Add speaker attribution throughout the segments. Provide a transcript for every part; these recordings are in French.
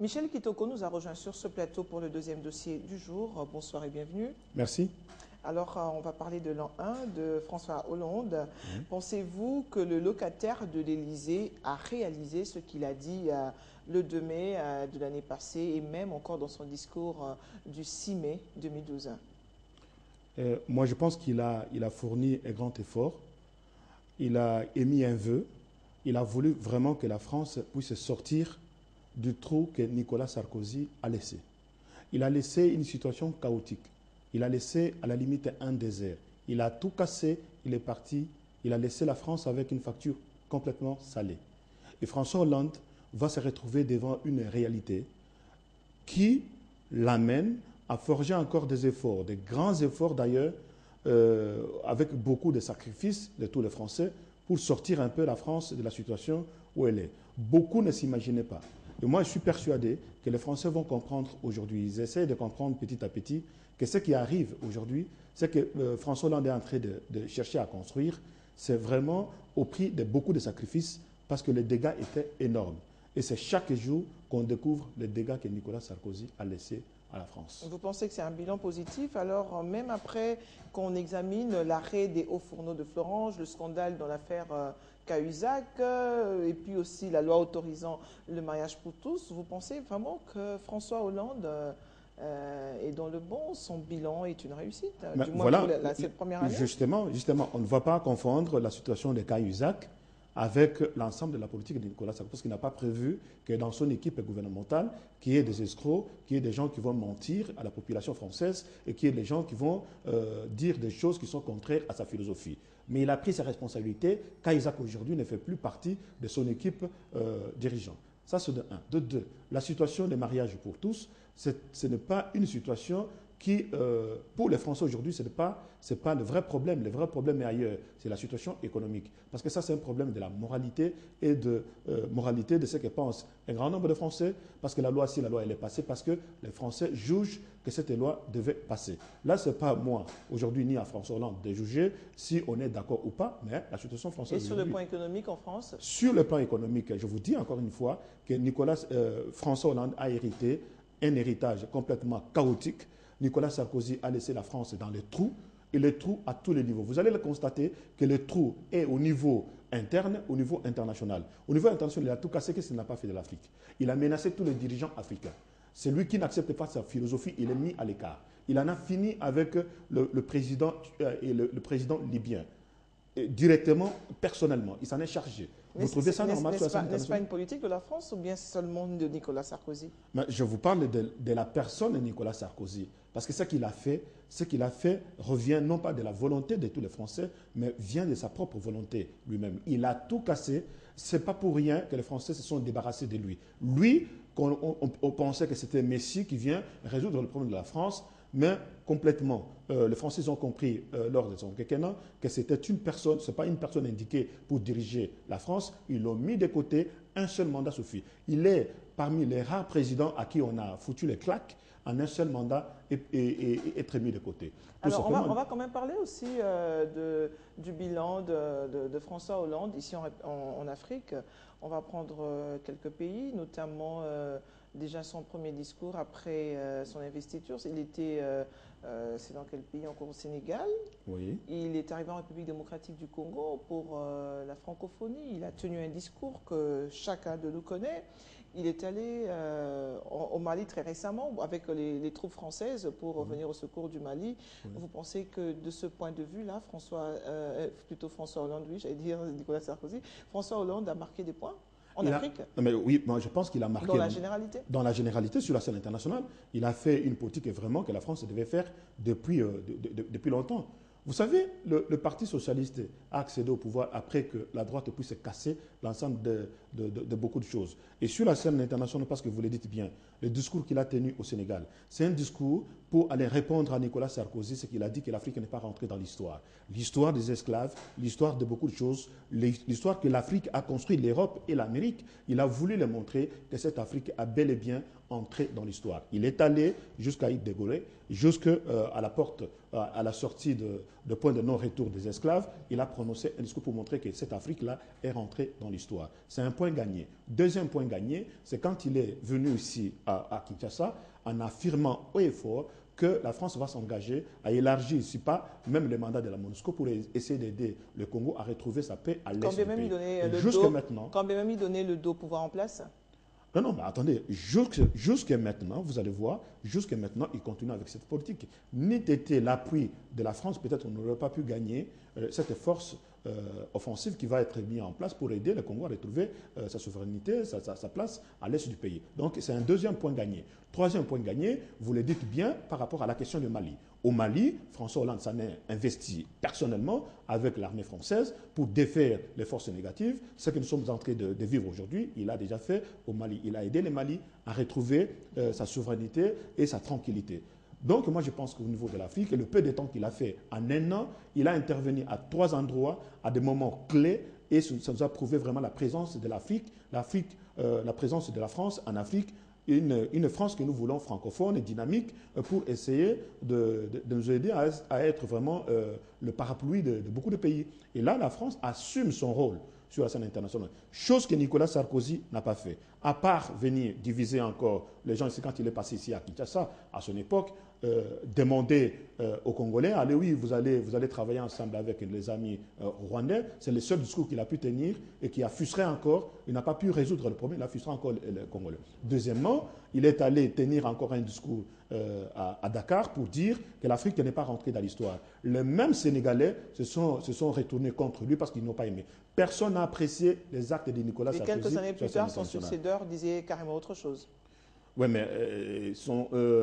Speaker 1: Michel Kitoko nous a rejoint sur ce plateau pour le deuxième dossier du jour. Bonsoir et bienvenue.
Speaker 2: Merci.
Speaker 1: Alors, on va parler de l'an 1 de François Hollande.
Speaker 2: Oui.
Speaker 1: Pensez-vous que le locataire de l'Élysée a réalisé ce qu'il a dit le 2 mai de l'année passée et même encore dans son discours du 6 mai 2012?
Speaker 2: Moi, je pense qu'il a fourni un grand effort. Il a émis un vœu. Il a voulu vraiment que la France puisse sortir du trou que Nicolas Sarkozy a laissé. Il a laissé une situation chaotique. Il a laissé à la limite un désert. Il a tout cassé, il est parti. Il a laissé la France avec une facture complètement salée. Et François Hollande va se retrouver devant une réalité qui l'amène à forger encore des efforts, des grands efforts d'ailleurs, avec beaucoup de sacrifices de tous les Français pour sortir un peu la France de la situation où elle est. Beaucoup ne s'imaginaient pas. Et moi, je suis persuadé que les Français vont comprendre aujourd'hui. Ils essaient de comprendre petit à petit que ce qui arrive aujourd'hui, c'est que François Hollande est en train de chercher à construire, c'est vraiment au prix de beaucoup de sacrifices parce que les dégâts étaient énormes. Et c'est chaque jour qu'on découvre les dégâts que Nicolas Sarkozy a laissés à la France.
Speaker 1: Vous pensez que c'est un bilan positif? Alors, même après qu'on examine l'arrêt des hauts fourneaux de Florange, le scandale dans l'affaire Cahuzac, et puis aussi la loi autorisant le mariage pour tous, vous pensez vraiment que François Hollande est dans le bon, son bilan est une réussite, du moins
Speaker 2: voilà,
Speaker 1: pour cette première année?
Speaker 2: Justement, on ne va pas confondre la situation de Cahuzac avec l'ensemble de la politique de Nicolas Sarkozy, parce qu'il n'a pas prévu que dans son équipe gouvernementale, qu'il y ait des escrocs, qu'il y ait des gens qui vont mentir à la population française et qu'il y ait des gens qui vont dire des choses qui sont contraires à sa philosophie. Mais il a pris ses responsabilités. Cahuzac aujourd'hui ne fait plus partie de son équipe dirigeante. Ça, c'est de un. De deux, la situation des mariages pour tous, ce n'est pas une situation qui, pour les Français aujourd'hui, ce n'est pas le vrai problème. Le vrai problème est ailleurs. C'est la situation économique. Parce que ça, c'est un problème de la moralité et de ce que pensent un grand nombre de Français. Parce que la loi, si la loi elle est passée, parce que les Français jugent que cette loi devait passer. Là, ce n'est pas moi, aujourd'hui, ni à François Hollande, de juger si on est d'accord ou pas, mais la situation française.
Speaker 1: Et sur le plan économique en France?
Speaker 2: Sur le plan économique, je vous dis encore une fois que François Hollande a hérité un héritage complètement chaotique. Nicolas Sarkozy a laissé la France dans les trous, et les trous à tous les niveaux. Vous allez le constater que le trou est au niveau interne, au niveau international. Au niveau international, il a tout cassé, qu'est-ce qu'il n'a pas fait de l'Afrique? Il a menacé tous les dirigeants africains. Celui qui n'accepte pas sa philosophie, il est mis à l'écart. Il en a fini avec le président le président libyen. Directement, personnellement, il s'en est chargé. Vous trouvez ça normal sur la scène internationale?
Speaker 1: N'est-ce pas une politique de la France ou bien seulement de Nicolas Sarkozy?
Speaker 2: Mais je vous parle de la personne de Nicolas Sarkozy. Parce que ce qu'il a fait revient non pas de la volonté de tous les Français, mais vient de sa propre volonté lui-même. Il a tout cassé. Ce n'est pas pour rien que les Français se sont débarrassés de lui. Lui, on pensait que c'était Messi qui vient résoudre le problème de la France, mais complètement. Les Français ont compris lors de son quinquennat que c'était une personne, ce n'est pas une personne indiquée pour diriger la France. Ils l'ont mis de côté, un seul mandat suffit. Il est parmi les rares présidents à qui on a foutu les claques en un seul mandat et être mis de côté.
Speaker 1: Alors, on va quand même parler aussi du bilan de François Hollande ici en Afrique. On va prendre quelques pays, notamment déjà son premier discours après son investiture. Il était, c'est dans quel pays encore? Au Sénégal.
Speaker 2: Oui.
Speaker 1: Il est arrivé en République démocratique du Congo pour la francophonie. Il a tenu un discours que chacun de nous connaît. Il est allé au Mali très récemment avec les troupes françaises pour venir au secours du Mali. Oui. Vous pensez que de ce point de vue-là, François Hollande, oui, j'allais dire Nicolas Sarkozy, François Hollande a marqué des points en Afrique?
Speaker 2: Mais oui, moi je pense qu'il a marqué.
Speaker 1: Dans la généralité? Dans
Speaker 2: la généralité, sur la scène internationale. Il a fait une politique vraiment que la France devait faire depuis longtemps. Vous savez, le Parti socialiste a accédé au pouvoir après que la droite puisse casser l'ensemble de beaucoup de choses. Et sur la scène internationale, parce que vous le dites bien, le discours qu'il a tenu au Sénégal, c'est un discours pour aller répondre à Nicolas Sarkozy, c'est qu'il a dit que l'Afrique n'est pas rentrée dans l'histoire. L'histoire des esclaves, l'histoire de beaucoup de choses, l'histoire que l'Afrique a construit, l'Europe et l'Amérique. Il a voulu leur montrer que cette Afrique a bel et bien entré dans l'histoire. Il est allé jusqu'à Île de Gorée, jusqu'à la porte, à la sortie de point de non-retour des esclaves. Il a prononcé un discours pour montrer que cette Afrique-là est rentrée dans l'histoire. C'est un point gagné. Deuxième point gagné, c'est quand il est venu ici à Kinshasa, en affirmant haut et fort que la France va s'engager à élargir, si pas même le mandat de la MONUSCO pour essayer d'aider le Congo à retrouver sa paix à l'est du pays. Jusqu'à maintenant.
Speaker 1: Quand bien même il donnait le dos au pouvoir en place.
Speaker 2: Non, mais attendez, jusqu'à maintenant, vous allez voir, jusqu'à maintenant, il continue avec cette politique. N'eût été l'appui de la France, peut-être on n'aurait pas pu gagner cette force offensive qui va être mise en place pour aider le Congo à retrouver sa souveraineté, sa place à l'est du pays. Donc c'est un deuxième point gagné. Troisième point gagné, vous le dites bien par rapport à la question du Mali. Au Mali, François Hollande s'en est investi personnellement avec l'armée française pour défaire les forces négatives. Ce que nous sommes en train de vivre aujourd'hui, il a déjà fait au Mali. Il a aidé le Mali à retrouver sa souveraineté et sa tranquillité. Donc moi je pense qu'au niveau de l'Afrique, le peu de temps qu'il a fait en un an, il a intervenu à 3 endroits, à des moments clés, et ça nous a prouvé vraiment la présence de l'Afrique, la présence de la France en Afrique, une France que nous voulons francophone et dynamique pour essayer de nous aider à être vraiment le parapluie de beaucoup de pays. Et là, la France assume son rôle sur la scène internationale, chose que Nicolas Sarkozy n'a pas fait. À part venir diviser encore les gens ici, quand il est passé ici à Kinshasa, à son époque, demander aux Congolais, allez oui, vous allez travailler ensemble avec les amis rwandais. C'est le seul discours qu'il a pu tenir et qui a frustré encore, il n'a pas pu résoudre le problème, il a frustré encore les Congolais. Deuxièmement, il est allé tenir encore un discours à Dakar pour dire que l'Afrique n'est pas rentrée dans l'histoire. Les mêmes Sénégalais se sont retournés contre lui parce qu'ils n'ont pas aimé. Personne n'a apprécié les actes de Nicolas Sarkozy.
Speaker 1: Et quelques années plus tard, son successeur disait carrément autre chose.
Speaker 2: Oui, mais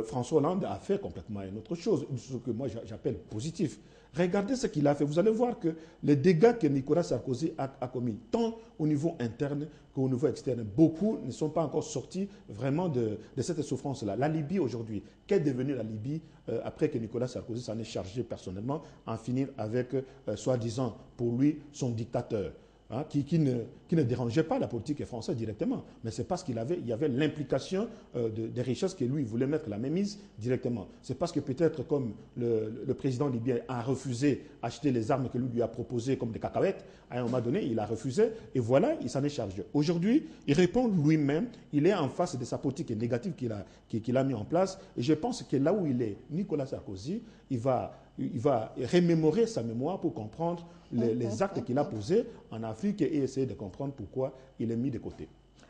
Speaker 2: François Hollande a fait complètement une autre chose, ce que moi j'appelle positif. Regardez ce qu'il a fait. Vous allez voir que les dégâts que Nicolas Sarkozy a commis, tant au niveau interne qu'au niveau externe, beaucoup ne sont pas encore sortis vraiment de cette souffrance-là. La Libye aujourd'hui, qu'est devenue la Libye après que Nicolas Sarkozy s'en est chargé personnellement, en finir avec, soi-disant, pour lui, son dictateur. Hein, qui ne dérangeait pas la politique française directement. Mais c'est parce qu'il y avait l'implication des richesses que lui voulait mettre la mainmise directement. C'est parce que peut-être comme le président libyen a refusé acheter les armes que lui a proposées comme des cacahuètes, à un moment donné, il a refusé et voilà, il s'en est chargé. Aujourd'hui, il répond lui-même, il est en face de sa politique négative qu'il a mis en place. Et je pense que là où il est, Nicolas Sarkozy, il va remémorer sa mémoire pour comprendre les actes qu'il a posés en Afrique et essayer de comprendre pourquoi il est mis de côté.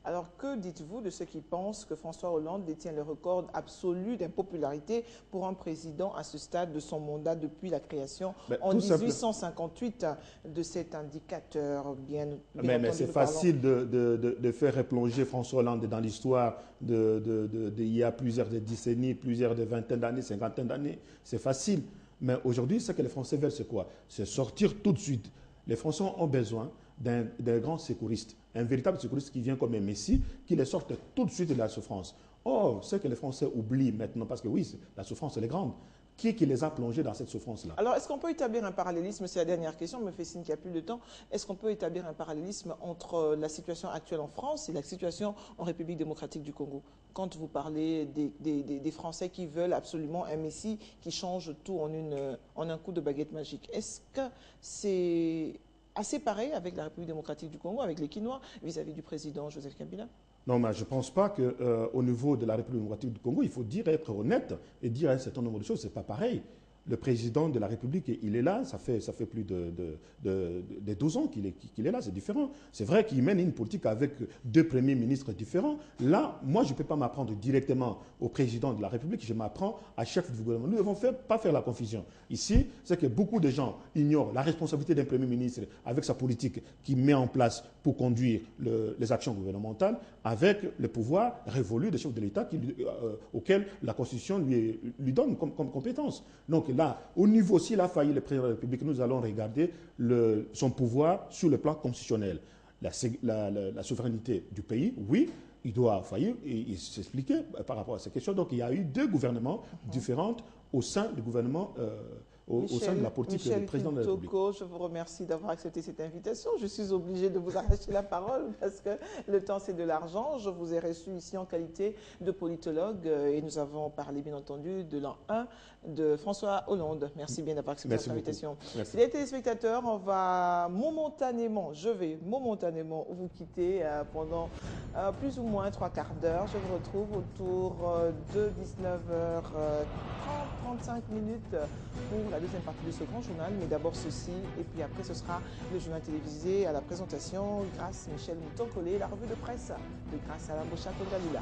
Speaker 1: Alors, que dites-vous de ceux qui pensent que François Hollande détient le record absolu d'impopularité pour un président à ce stade de son mandat depuis la création en 1858 de cet indicateur bien
Speaker 2: mais c'est facile de faire replonger François Hollande dans l'histoire il y a plusieurs décennies, plusieurs vingtaines d'années, cinquantaine d'années. C'est facile. Mais aujourd'hui, ce que les Français veulent, c'est quoi? C'est sortir tout de suite. Les Français ont besoin d'un grand secouriste, un véritable secouriste qui vient comme un messie, qui les sorte tout de suite de la souffrance. Or, ce que les Français oublient maintenant, parce que oui, la souffrance, elle est grande, qui les a plongés dans cette souffrance-là?
Speaker 1: Alors, est-ce qu'on peut établir un parallélisme? C'est la dernière question, me fait signe qu'il n'y a plus de temps. Est-ce qu'on peut établir un parallélisme entre la situation actuelle en France et la situation en République démocratique du Congo? Quand vous parlez des Français qui veulent absolument un messie qui change tout en un coup de baguette magique, est-ce que c'est assez pareil avec la République démocratique du Congo, avec les Quinois, vis-à-vis du président Joseph Kabila?
Speaker 2: Non, mais je ne pense pas qu'au niveau de la République démocratique du Congo, il faut être honnête et dire un certain nombre de choses. Ce n'est pas pareil. Le président de la République, il est là, ça fait plus de 12 ans qu'il est là, c'est différent. C'est vrai qu'il mène une politique avec 2 premiers ministres différents. Là, moi, je ne peux pas m'apprendre directement au président de la République, je m'apprends à chef du gouvernement. Nous ne devons pas faire la confusion. Ici, c'est que beaucoup de gens ignorent la responsabilité d'un premier ministre avec sa politique qu'il met en place pour conduire les actions gouvernementales, avec le pouvoir révolu des chefs de l'État auquel la Constitution lui donne comme compétence. Donc là, au niveau, s'il a failli le président de la République, nous allons regarder son pouvoir sur le plan constitutionnel. la souveraineté du pays, oui, il doit faillir et s'expliquer par rapport à ces questions. Donc il y a eu deux gouvernements différents au sein du gouvernement, au sein de la politique du président de la République.
Speaker 1: Je vous remercie d'avoir accepté cette invitation. Je suis obligée de vous arracher la parole parce que le temps c'est de l'argent. Je vous ai reçu ici en qualité de politologue et nous avons parlé bien entendu de l'an 1 de François Hollande. Merci bien d'avoir accepté cette invitation. Les téléspectateurs, je vais momentanément vous quitter pendant plus ou moins 3/4 d'heure. Je vous retrouve autour de 19h30-35 minutes pour la deuxième partie de ce grand journal, mais d'abord ceci, et puis après ce sera le journal télévisé à la présentation grâce Michel Mouton-Collet, la revue de presse de grâce à la Bocha Kongalila.